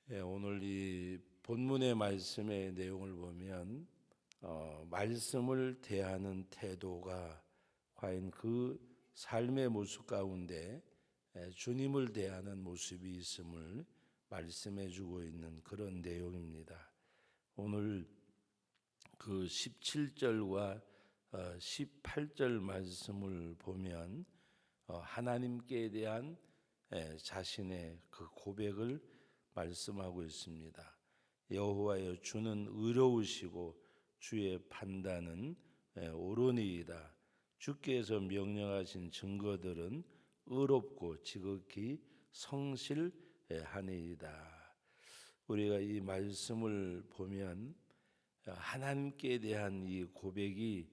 오늘 이 본문의 말씀의 내용을 보면 말씀을 대하는 태도가 과연 그 삶의 모습 가운데 주님을 대하는 모습이 있음을 말씀해 주고 있는 그런 내용입니다. 오늘 그 17절과 18절 말씀을 보면 하나님께 대한 자신의 그 고백을 말씀하고 있습니다. 여호와여 주는 의로우시고 주의 판단은 옳으니이다. 주께서 명령하신 증거들은 의롭고 지극히 성실하니이다. 우리가 이 말씀을 보면 하나님께 대한 이 고백이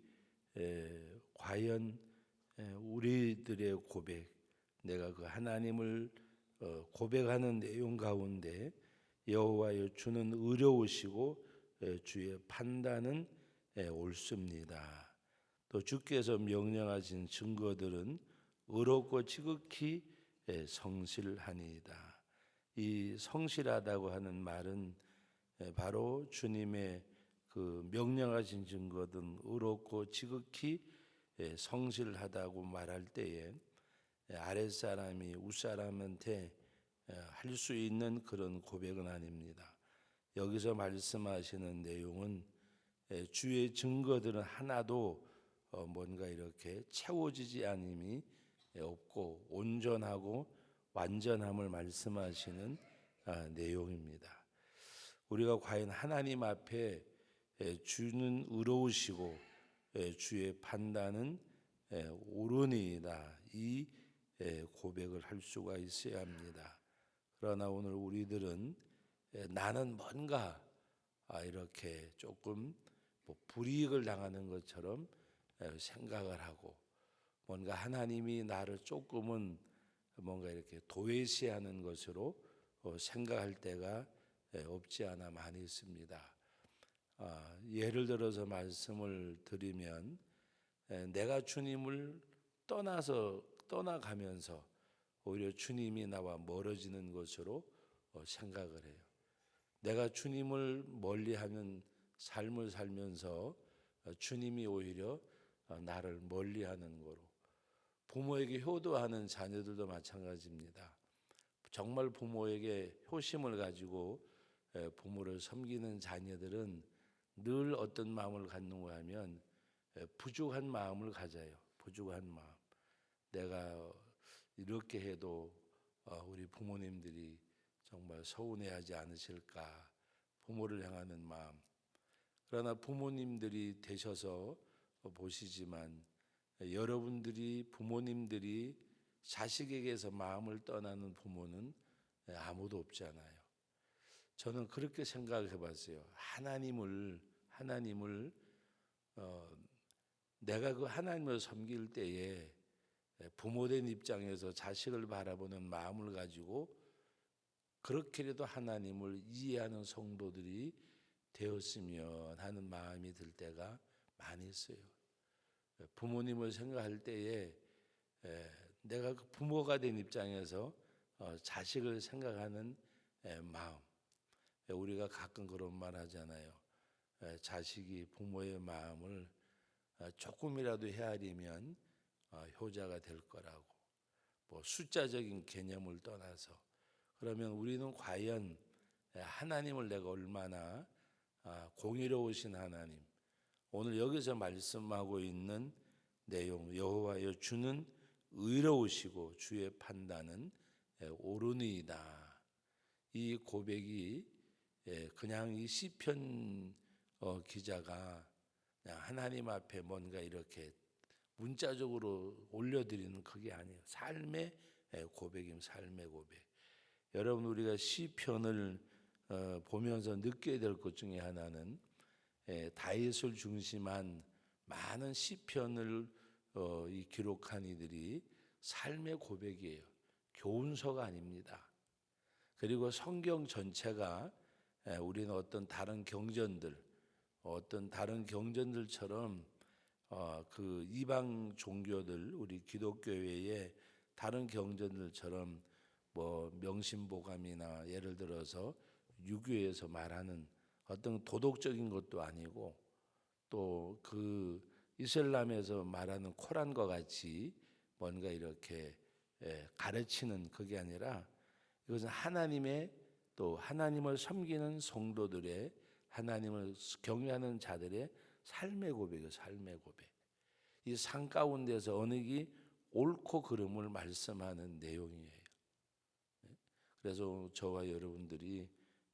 과연 우리들의 고백, 내가 그 하나님을 고백하는 내용 가운데 여호와여 주는 의로우시고 주의 판단은 옳습니다. 또 주께서 명령하신 증거들은 의롭고 지극히 성실하니이다. 이 성실하다고 하는 말은 바로 주님의 그 명령하신 증거든 의롭고 지극히 성실하다고 말할 때에 아랫사람이 윗사람한테 할 수 있는 그런 고백은 아닙니다. 여기서 말씀하시는 내용은 주의 증거들은 하나도 뭔가 이렇게 채워지지 않음이 없고 온전하고 완전함을 말씀하시는 내용입니다. 우리가 과연 하나님 앞에 주는 의로우시고 주의 판단은 옳으니이다, 이 고백을 할 수가 있어야 합니다. 그러나 오늘 우리들은 나는 뭔가 이렇게 조금 불이익을 당하는 것처럼 생각을 하고, 뭔가 하나님이 나를 조금은 뭔가 이렇게 도외시하는 것으로 생각할 때가 없지 않아 많이 있습니다. 예를 들어서 말씀을 드리면 내가 주님을 떠나가면서 오히려 주님이 나와 멀어지는 것으로 생각을 해요. 내가 주님을 멀리하는 삶을 살면서 주님이 오히려 나를 멀리하는 거로. 부모에게 효도하는 자녀들도 마찬가지입니다. 정말 부모에게 효심을 가지고 부모를 섬기는 자녀들은 늘 어떤 마음을 갖는가 하면 부족한 마음을 가져요. 부족한 마음. 내가 이렇게 해도 우리 부모님들이 정말 서운해하지 않으실까, 부모를 향하는 마음. 그러나 부모님들이 되셔서 보시지만 여러분들이 부모님들이 자식에게서 마음을 떠나는 부모는 아무도 없잖아요. 저는 그렇게 생각해 봤어요. 하나님을 내가 그 하나님을 섬길 때에 부모된 입장에서 자식을 바라보는 마음을 가지고 그렇게라도 하나님을 이해하는 성도들이 되었으면 하는 마음이 들 때가 많이 있어요. 부모님을 생각할 때에 내가 그 부모가 된 입장에서 자식을 생각하는 마음. 우리가 가끔 그런 말 하잖아요. 자식이 부모의 마음을 조금이라도 헤아리면 효자가 될 거라고. 숫자적인 개념을 떠나서, 그러면 우리는 과연 하나님을 내가 얼마나 공의로우신 하나님, 오늘 여기서 말씀하고 있는 내용, 여호와여 주는 의로우시고 주의 판단은 옳으니이다. 이 고백이 그냥 이 시편 기자가 그냥 하나님 앞에 뭔가 이렇게 문자적으로 올려드리는 그게 아니에요. 삶의 고백임, 삶의 고백. 여러분, 우리가 시편을 보면서 느껴야 될 것 중에 하나는 다윗을 중심한 많은 시편을 기록한 이들이 삶의 고백이에요. 교훈서가 아닙니다. 그리고 성경 전체가 우리는 어떤 다른 경전들처럼 그 이방 종교들, 우리 기독교회의 다른 경전들처럼 명심보감이나 예를 들어서 유교에서 말하는 어떤 도덕적인 것도 아니고 또 그 이슬람에서 말하는 코란과 같이 뭔가 이렇게 가르치는 그게 아니라 이것은 하나님의 또 하나님을 섬기는 성도들의 하나님을 경외하는 자들의 삶의 고백이에요. 삶의 고백. 이 상 가운데서 어느 게 옳고 그름을 말씀하는 내용이에요. 그래서 저와 여러분들이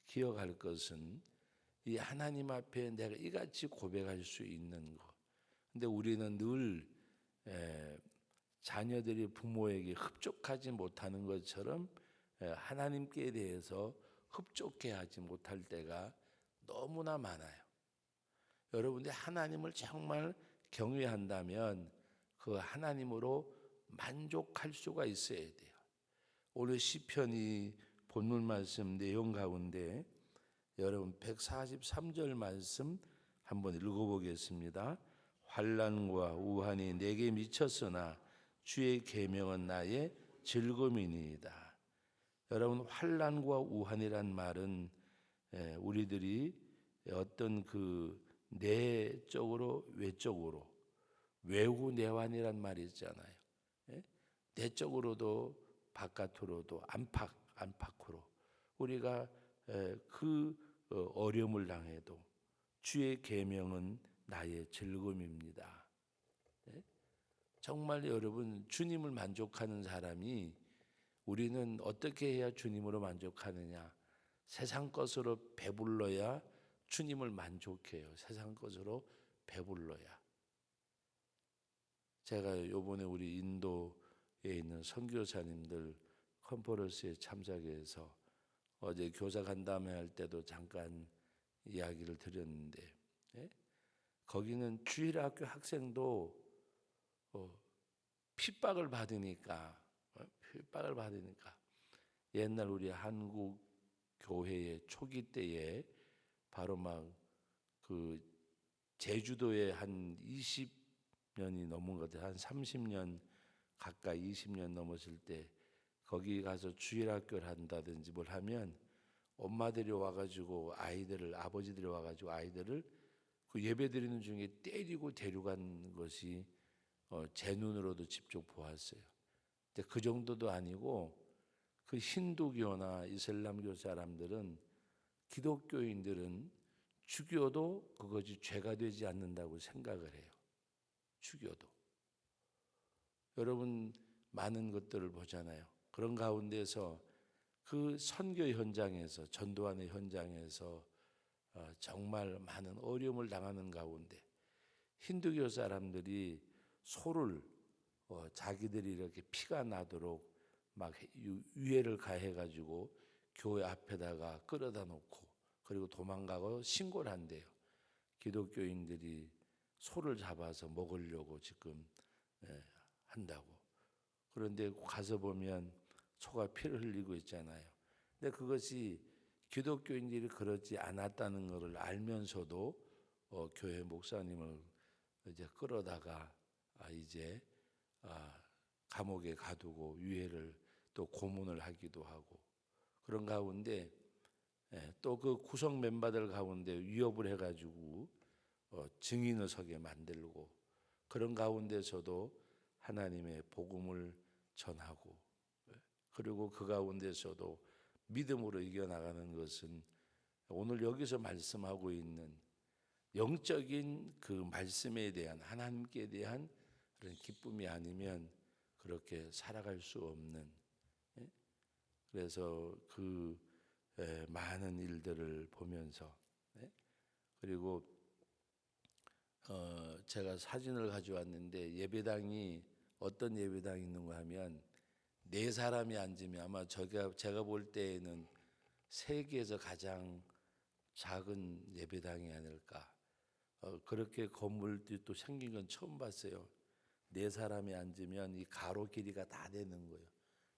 기억할 것은 이 하나님 앞에 내가 이같이 고백할 수 있는 것. 근데 우리는 늘 자녀들이 부모에게 흡족하지 못하는 것처럼 하나님께 대해서 흡족해 하지 못할 때가 너무나 많아요. 여러분들이 하나님을 정말 경외한다면 그 하나님으로 만족할 수가 있어야 돼요. 오늘 시편이 본문 말씀 내용 가운데 여러분 143절 말씀 한번 읽어보겠습니다. 환난과 우환이 내게 미쳤으나 주의 계명은 나의 즐거움이니이다. 여러분 환난과 우환이란 말은 우리들이 어떤 그 내적으로 외적으로 외후 내환이란 말이 있잖아요. 내적으로도 바깥으로도 안팎으로 우리가 그 어려움을 당해도 주의 계명은 나의 즐거움입니다. 정말 여러분 주님을 만족하는 사람이 우리는 어떻게 해야 주님으로 만족하느냐? 세상 것으로 배불러야 주님을 만족해요. 세상 것으로 배불러야. 제가 요번에 우리 인도에 있는 선교사님들 컨퍼런스에 참석해서 어제 교사 간담회 할 때도 잠깐 이야기를 드렸는데 거기는 주일학교 학생도 핍박을 받으니까 옛날 우리 한국 교회의 초기 때에 바로 막 그 제주도에 한 20년이 넘은 것 같아요. 한 30년 가까이 20년 넘었을 때 거기 가서 주일학교를 한다든지 뭘 하면 엄마들이 와가지고 아버지들이 와가지고 아이들을 그 예배드리는 중에 때리고 데려간 것이 제 눈으로도 직접 보았어요. 근데 그 정도도 아니고 그 힌두교나 이슬람교 사람들은 기독교인들은 죽여도 그것이 죄가 되지 않는다고 생각을 해요. 죽여도. 여러분 많은 것들을 보잖아요. 그런 가운데서 그 선교 현장에서 전도하는 현장에서 정말 많은 어려움을 당하는 가운데 힌두교 사람들이 소를 자기들이 이렇게 피가 나도록 막 유해를 가해가지고 교회 앞에다가 끌어다 놓고 그리고 도망가고 신고를 한대요. 기독교인들이 소를 잡아서 먹으려고 지금 한다고. 그런데 가서 보면 소가 피를 흘리고 있잖아요. 근데 그것이 기독교인들이 그러지 않았다는 것을 알면서도 교회 목사님을 이제 끌어다가 이제 감옥에 가두고 유해를 또 고문을 하기도 하고 그런 가운데 또 그 구성 멤버들 가운데 위협을 해가지고 증인을 서게 만들고 그런 가운데서도 하나님의 복음을 전하고 그리고 그 가운데서도 믿음으로 이겨나가는 것은 오늘 여기서 말씀하고 있는 영적인 그 말씀에 대한 하나님께 대한 그런 기쁨이 아니면 그렇게 살아갈 수 없는 그래서 그 많은 일들을 보면서 그리고 제가 사진을 가져왔는데 예배당이 어떤 예배당이 있는가 하면 4사람이 앉으면 아마 제가 볼 때에는 세계에서 가장 작은 예배당이 아닐까. 그렇게 건물들이 또 생긴 건 처음 봤어요. 4사람이 앉으면 이 가로 길이가 다 되는 거예요.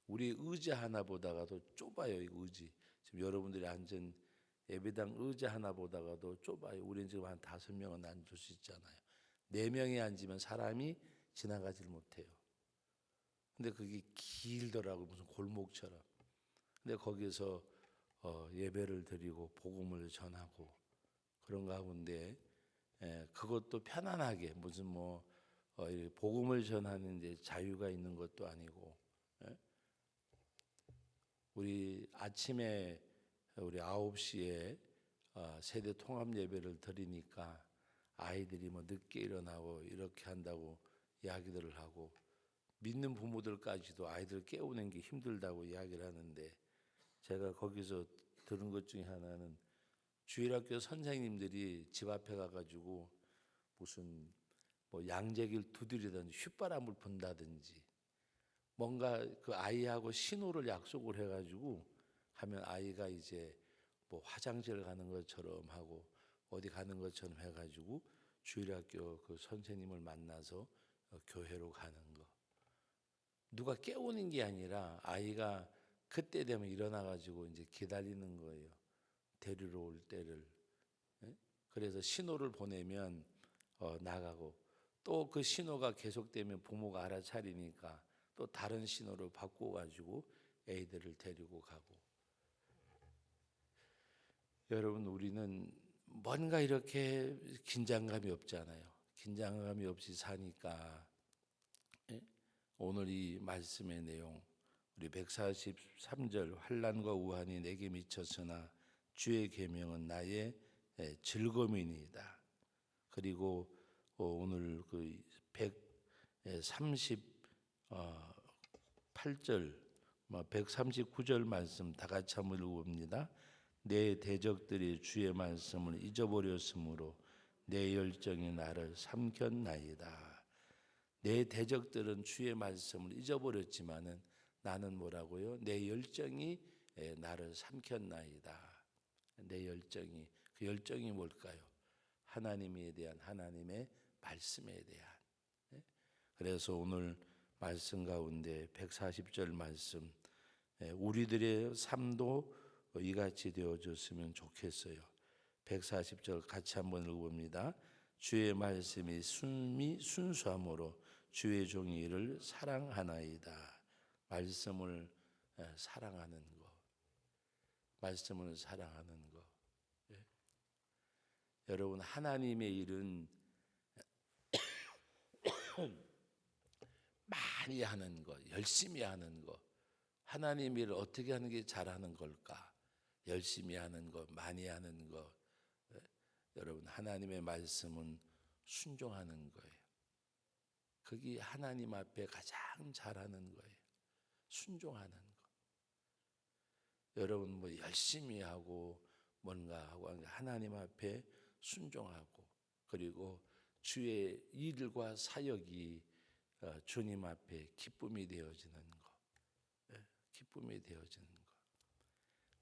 우리 의자 하나보다가도 좁아요. 이 의지. 지금 여러분들이 앉은 예배당 의자 하나보다가도 좁아요. 우리는 지금 한 5명은 앉을 수 있잖아요. 4명이 앉으면 사람이 지나가질 못해요. 근데 그게 길더라고요. 무슨 골목처럼. 근데 거기서 예배를 드리고 복음을 전하고 그런 가운데 그것도 편안하게 무슨 이 복음을 전하는 데 자유가 있는 것도 아니고 우리 아침에 우리 9시에 세대 통합 예배를 드리니까 아이들이 늦게 일어나고 이렇게 한다고 이야기들을 하고 믿는 부모들까지도 아이들 깨우는 게 힘들다고 이야기를 하는데 제가 거기서 들은 것 중에 하나는 주일학교 선생님들이 집 앞에 가가지고 무슨 양재기를 두드리든지 휘바람을 분다든지 뭔가 그 아이하고 신호를 약속을 해가지고 하면 아이가 이제 화장실 가는 것처럼 하고 어디 가는 것처럼 해가지고 주일학교 그 선생님을 만나서 교회로 가는 거. 누가 깨우는 게 아니라 아이가 그때 되면 일어나가지고 이제 기다리는 거예요. 데리러 올 때를. 그래서 신호를 보내면 나가고 또 그 신호가 계속되면 부모가 알아차리니까 또 다른 신호를 바꿔가지고 애들을 데리고 가고. 여러분 우리는 뭔가 이렇게 긴장감이 없잖아요. 긴장감이 없이 사니까 오늘 이 말씀의 내용 우리 143절 환난과 우환이 내게 미쳤으나 주의 계명은 나의 즐거움이니이다. 그리고 오늘 그 138절 139절 말씀 다 같이 한번 읽어봅니다. 내 대적들이 주의 말씀을 잊어버렸으므로 내 열정이 나를 삼켰나이다. 내 대적들은 주의 말씀을 잊어버렸지만은 나는 뭐라고요? 내 열정이 나를 삼켰나이다. 내 열정이 그 열정이 뭘까요? 하나님에 대한 하나님의 말씀에 대한. 그래서 오늘 말씀 가운데 140절 말씀 우리들의 삶도 이같이 되어졌으면 좋겠어요. 140절 같이 한번 읽어봅니다. 주의 말씀이 순수함으로 주의 종이 이를 사랑하나이다. 말씀을 사랑하는 것, 말씀을 사랑하는 것. 여러분 하나님의 일은 많이 하는 것, 열심히 하는 것. 하나님의 일을 어떻게 하는 게 잘하는 걸까? 열심히 하는 것, 많이 하는 것. 여러분 하나님의 말씀은 순종하는 거예요. 그게 하나님 앞에 가장 잘하는 거예요. 순종하는 것. 여러분 열심히 하고 뭔가 하고 하나님 앞에 순종하고 그리고 주의 일과 사역이 주님 앞에 기쁨이 되어지는 것. 기쁨이 되어지는 것.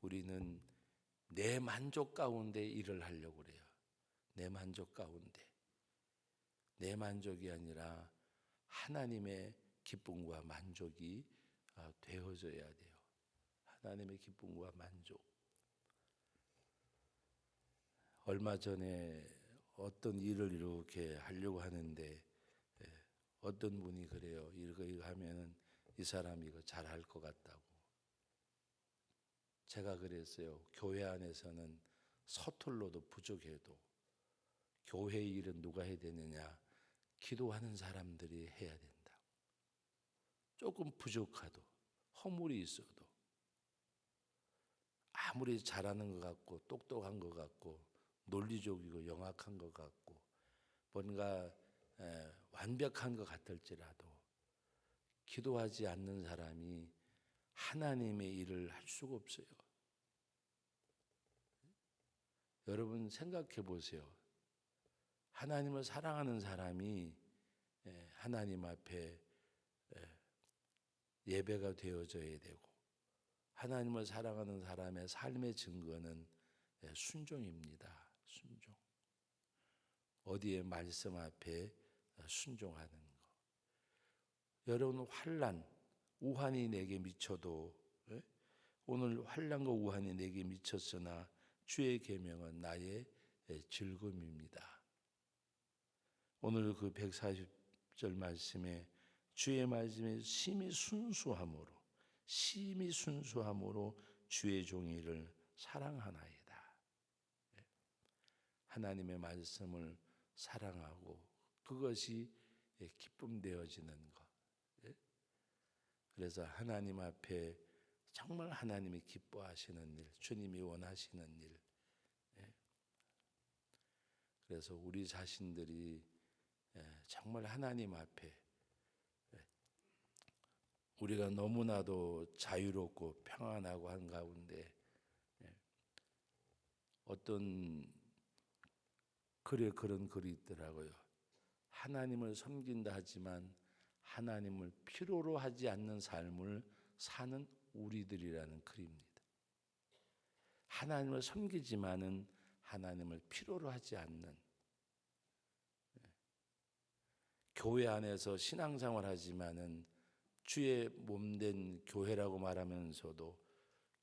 우리는 내 만족 가운데 일을 하려고 그래요. 내 만족 가운데. 내 만족이 아니라 하나님의 기쁨과 만족이 되어져야 돼요. 하나님의 기쁨과 만족. 얼마 전에 어떤 일을 이렇게 하려고 하는데 어떤 분이 그래요. 이거 하면은 이 사람이 이거 잘할 것 같다고. 제가 그랬어요. 교회 안에서는 서툴러도 부족해도 교회 일은 누가 해야 되느냐? 기도하는 사람들이 해야 된다. 조금 부족하도 허물이 있어도 아무리 잘하는 것 같고 똑똑한 것 같고 논리적이고 영악한 것 같고 뭔가 완벽한 것 같을지라도 기도하지 않는 사람이 하나님의 일을 할 수가 없어요. 여러분 생각해 보세요. 하나님을 사랑하는 사람이 하나님 앞에 예배가 되어져야 되고 하나님을 사랑하는 사람의 삶의 증거는 순종입니다. 순종. 어디에 말씀 앞에 순종하는 것. 여러분 환난, 우환이 내게 미쳐도 오늘 환난과 우환이 내게 미쳤으나 주의 계명은 나의 즐거움입니다. 오늘 그 140절 말씀에 주의 말씀이 심히 순수함으로 주의 종이를 사랑하나이다. 하나님의 말씀을 사랑하고 그것이 기쁨 되어지는 것. 그래서 하나님 앞에 정말 하나님이 기뻐하시는 일, 주님이 원하시는 일. 그래서 우리 자신들이 정말 하나님 앞에 우리가 너무나도 자유롭고 평안하고 한 가운데 어떤 그런 글이 있더라고요. 하나님을 섬긴다 하지만 하나님을 필요로 하지 않는 삶을 사는 우리들이라는 글입니다. 하나님을 섬기지만은 하나님을 필요로 하지 않는, 교회 안에서 신앙생활 하지만은 주의 몸된 교회라고 말하면서도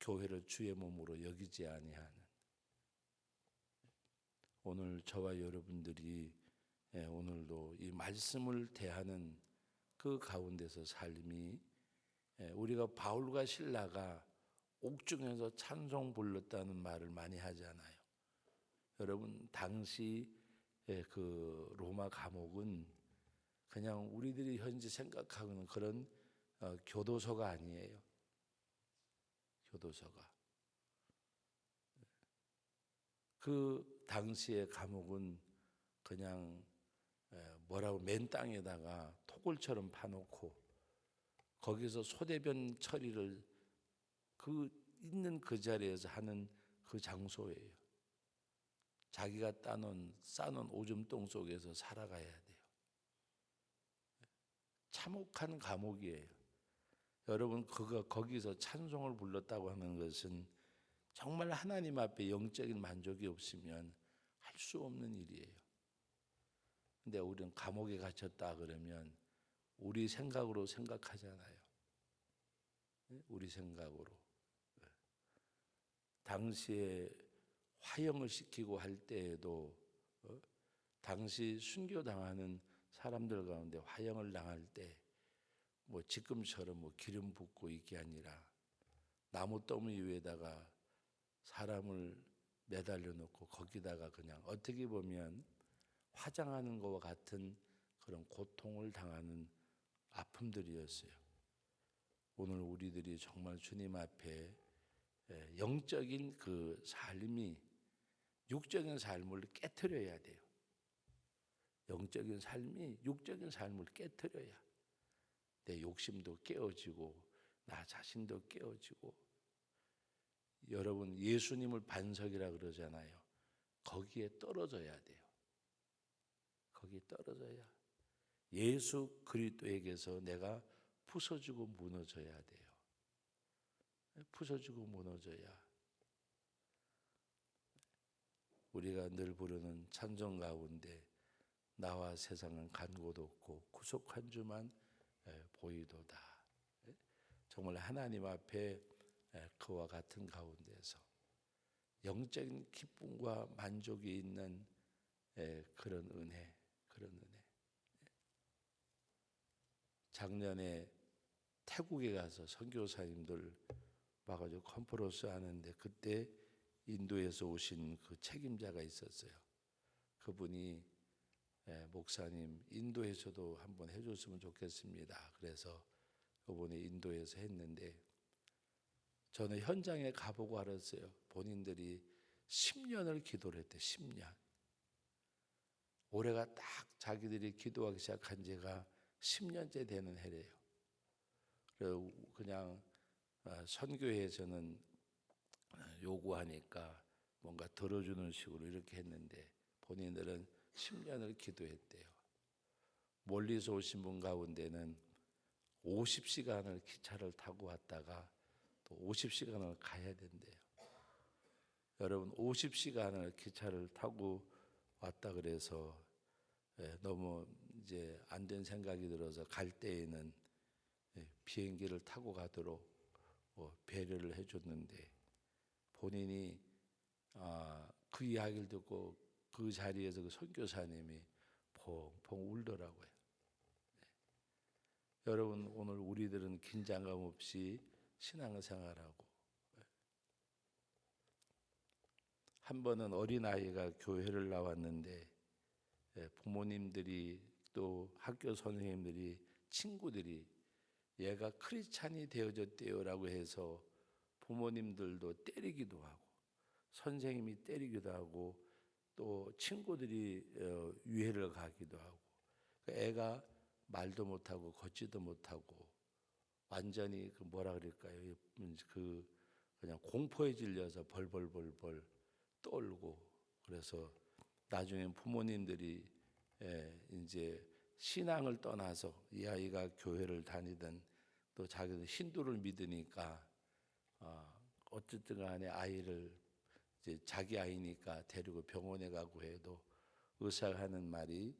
교회를 주의 몸으로 여기지 아니하는, 오늘 저와 여러분들이 오늘도 이 말씀을 대하는 그 가운데서 삶이, 우리가 바울과 실라가 옥중에서 찬송 불렀다는 말을 많이 하잖아요. 여러분, 당시 그 로마 감옥은 그냥 우리들이 현재 생각하는 그런 교도소가 아니에요. 교도소가. 그 당시의 감옥은 그냥 뭐라고 맨 땅에다가 토굴처럼 파놓고 거기서 소대변 처리를 그 있는 그 자리에서 하는 그 장소예요. 자기가 싸놓은 오줌똥 속에서 살아가야 돼요. 참혹한 감옥이에요. 여러분, 거기서 찬송을 불렀다고 하는 것은 정말 하나님 앞에 영적인 만족이 없으면 할 수 없는 일이에요. 근데 우리는 감옥에 갇혔다 그러면 우리 생각으로 생각하잖아요. 우리 생각으로. 당시에 화형을 시키고 할 때에도 당시 순교당하는 사람들 가운데 화형을 당할 때 뭐 지금처럼 뭐 기름 붓고 이게 아니라 나무 더미 위에다가 사람을 매달려 놓고 거기다가 그냥 어떻게 보면 화장하는 것과 같은 그런 고통을 당하는 아픔들이었어요. 오늘 우리들이 정말 주님 앞에 영적인 그 삶이 육적인 삶을 깨트려야 돼요. 영적인 삶이 육적인 삶을 깨트려야 내 욕심도 깨어지고 나 자신도 깨어지고. 여러분, 예수님을 반석이라 그러잖아요. 거기에 떨어져야 돼요. 거기에 떨어져야. 예수 그리스도에게서 내가 부서지고 무너져야 돼요. 부서지고 무너져야. 우리가 늘 부르는 찬송 가운데 나와 세상은 간 곳 없고 구속한 주만 보이도다. 정말 하나님 앞에 그와 같은 가운데서 영적인 기쁨과 만족이 있는 그런 은혜. 작년에 태국에 가서 선교사님들 와가지고 컨퍼런스 하는데 그때 인도에서 오신 그 책임자가 있었어요. 그분이 목사님, 인도에서도 한번 해줬으면 좋겠습니다. 그래서 그분이 인도에서 했는데 저는 현장에 가보고 알았어요. 본인들이 10년을 기도를 했대. 10년. 올해가 딱 자기들이 기도하기 시작한 지가 10년째 되는 해래요. 그래서 그냥 선교회에서는 요구하니까 뭔가 들어주는 식으로 이렇게 했는데 본인들은 10년을 기도했대요. 멀리서 오신 분 가운데는 50시간을 기차를 타고 왔다가 또 50시간을 가야 된대요. 여러분, 50시간을 기차를 타고 왔다 그래서 너무 이제 안 된 생각이 들어서 갈 때에는 비행기를 타고 가도록 배려를 해줬는데 본인이 그 이야기를 듣고 그 자리에서 그 선교사님이 펑펑 울더라고요. 여러분, 오늘 우리들은 긴장감 없이 신앙생활하고 한 번은 어린아이가 교회를 나왔는데 부모님들이 또 학교 선생님들이 친구들이 얘가 크리스찬이 되어졌대요라고 해서 부모님들도 때리기도 하고 선생님이 때리기도 하고 또 친구들이 유해를 가기도 하고 애가 말도 못하고 걷지도 못하고 완전히 그 뭐라 그럴까요? 그 그냥 공포에 질려서 벌벌벌벌 떨고 그래서 나중에 부모님들이 이제 신앙을 떠나서 이 아이가 교회를 다니든 또 자기도 힌두를 믿으니까 어쨌든 간에 아이를 이제 자기 아이니까 데리고 병원에 가고 해도 의사가 하는 말이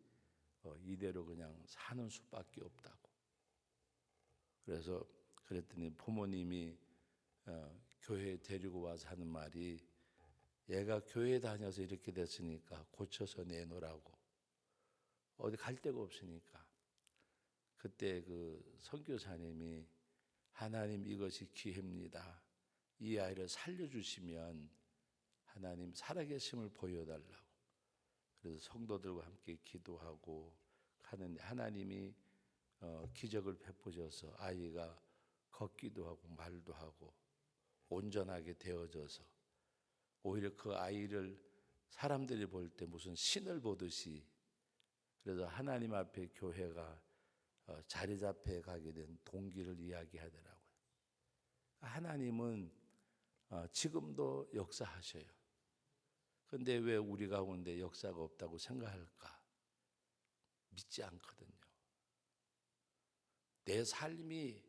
이대로 그냥 사는 수밖에 없다고. 그래서 그랬더니 부모님이 교회에 데리고 와서 하는 말이 얘가 교회 다녀서 이렇게 됐으니까 고쳐서 내놓으라고. 어디 갈 데가 없으니까. 그때 그 선교사님이 하나님 이것이 기회입니다. 이 아이를 살려주시면 하나님 살아계심을 보여달라고. 그래서 성도들과 함께 기도하고 하는데 하나님이 기적을 베푸셔서 아이가 걷기도 하고 말도 하고 온전하게 되어져서 오히려 그 아이를 사람들이 볼 때 무슨 신을 보듯이 그래서 하나님 앞에 교회가 자리 잡혀 가게 된 동기를 이야기하더라고요. 하나님은 지금도 역사하셔요. 그런데 왜 우리 가운데 역사가 없다고 생각할까? 믿지 않거든요. 내 삶이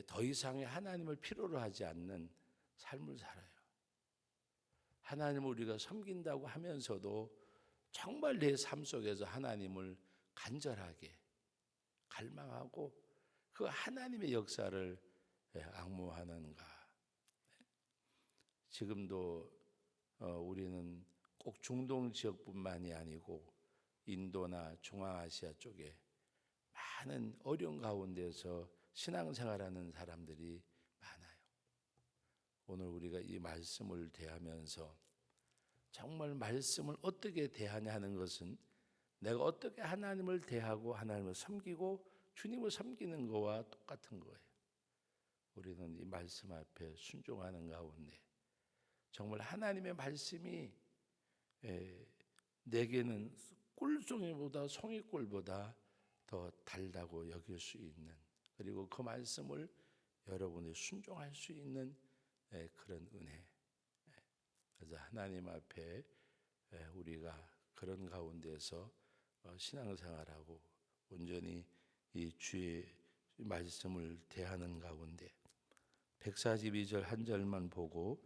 더 이상의 하나님을 필요로 하지 않는 삶을 살아요. 하나님을 우리가 섬긴다고 하면서도 정말 내 삶 속에서 하나님을 간절하게 갈망하고 그 하나님의 역사를 앙모하는가. 지금도 우리는 꼭 중동 지역뿐만이 아니고 인도나 중앙아시아 쪽에 많은 어려운 가운데서 신앙생활하는 사람들이 많아요. 오늘 우리가 이 말씀을 대하면서 정말 말씀을 어떻게 대하냐는 것은 내가 어떻게 하나님을 대하고 하나님을 섬기고 주님을 섬기는 거와 똑같은 거예요. 우리는 이 말씀 앞에 순종하는 가운데 정말 하나님의 말씀이 내게는 꿀송이보다 송이꿀보다 더 달다고 여길 수 있는 그리고 그 말씀을 여러분이 순종할 수 있는 그런 은혜. 그래서 하나님 앞에 우리가 그런 가운데서 신앙생활하고 온전히 이 주의 말씀을 대하는 가운데 142절 한 절만 보고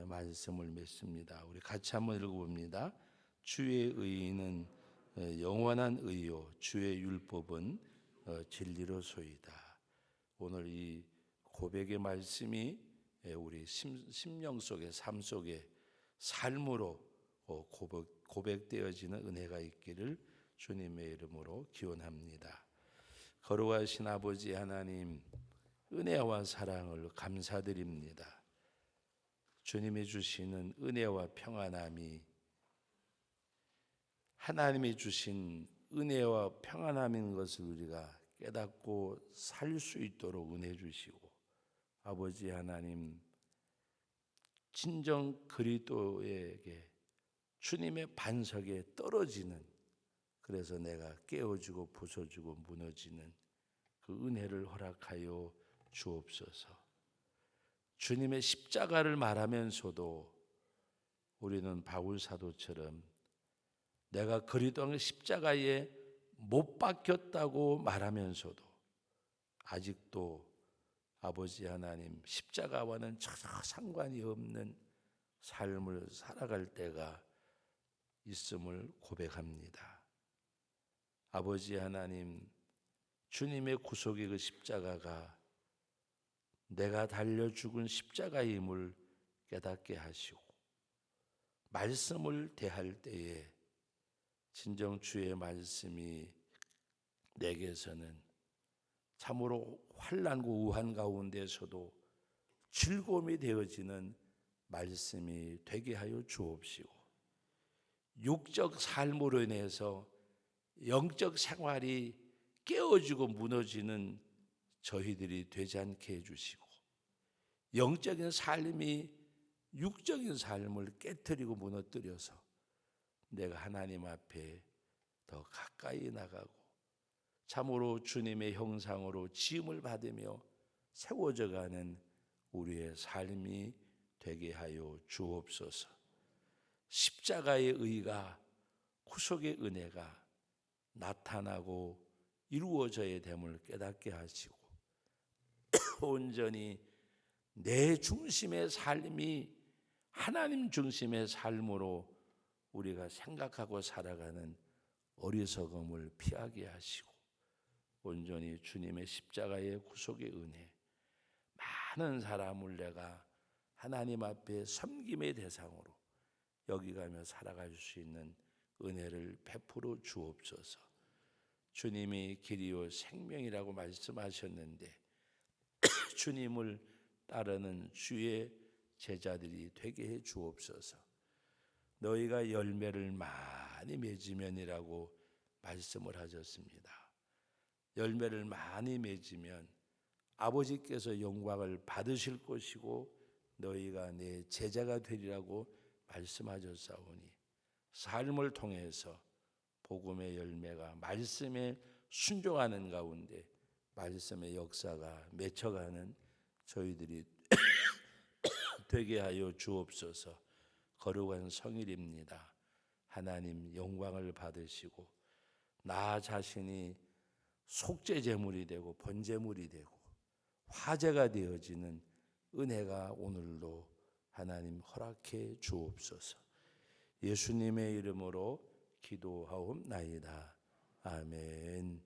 말씀을 맺습니다. 우리 같이 한번 읽어봅니다. 주의 의는 영원한 의요 주의 율법은 진리로소이다. 오늘 이 고백의 말씀이 우리 심령 속에 삶 속에 삶으로 고백되어지는 은혜가 있기를 주님의 이름으로 기원합니다. 거룩하신 아버지 하나님 은혜와 사랑을 감사드립니다. 주님이 주시는 은혜와 평안함이 하나님이 주신 은혜와 평안함인 것을 우리가 깨닫고 살 수 있도록 은혜 주시고 아버지 하나님 진정 그리스도에게 주님의 반석에 떨어지는 그래서 내가 깨어지고 부서지고 무너지는 그 은혜를 허락하여 주옵소서. 주님의 십자가를 말하면서도 우리는 바울 사도처럼 내가 그리스도의 십자가에 못 박혔다고 말하면서도 아직도 아버지 하나님 십자가와는 전혀 상관이 없는 삶을 살아갈 때가 있음을 고백합니다. 아버지 하나님 주님의 구속의 그 십자가가 내가 달려 죽은 십자가임을 깨닫게 하시고 말씀을 대할 때에 진정 주의 말씀이 내게서는 참으로 환난과 우한 가운데서도 즐거움이 되어지는 말씀이 되게 하여 주옵시고, 육적 삶으로 인해서 영적 생활이 깨어지고 무너지는 저희들이 되지 않게 해주시고, 영적인 삶이 육적인 삶을 깨뜨리고 무너뜨려서 내가 하나님 앞에 더 가까이 나가고 참으로 주님의 형상으로 지음을 받으며 세워져 가는 우리의 삶이 되게 하여 주옵소서. 십자가의 의가, 구속의 은혜가 나타나고 이루어져야 됨을 깨닫게 하시고, 온전히 내 중심의 삶이 하나님 중심의 삶으로 우리가 생각하고 살아가는 어리석음을 피하게 하시고, 온전히 주님의 십자가의 구속의 은혜, 많은 사람을 내가 하나님 앞에 섬김의 대상으로 여기가며 살아갈 수 있는 은혜를 베풀어 주옵소서. 주님이 길이요 생명이라고 말씀하셨는데 주님을 따르는 주의 제자들이 되게 해 주옵소서. 너희가 열매를 많이 맺으면이라고 말씀을 하셨습니다. 열매를 많이 맺으면 아버지께서 영광을 받으실 것이고 너희가 내 제자가 되리라고 말씀하셨사오니, 삶을 통해서 복음의 열매가 말씀에 순종하는 가운데 말씀의 역사가 맺혀가는 저희들이 되게 하여 주옵소서. 거룩한 성일입니다. 하나님 영광을 받으시고 나 자신이 속죄 제물이 되고 번제물이 되고 화제가 되어지는 은혜가 오늘도 하나님 허락해 주옵소서. 예수님의 이름으로 기도하옵나이다. 아멘.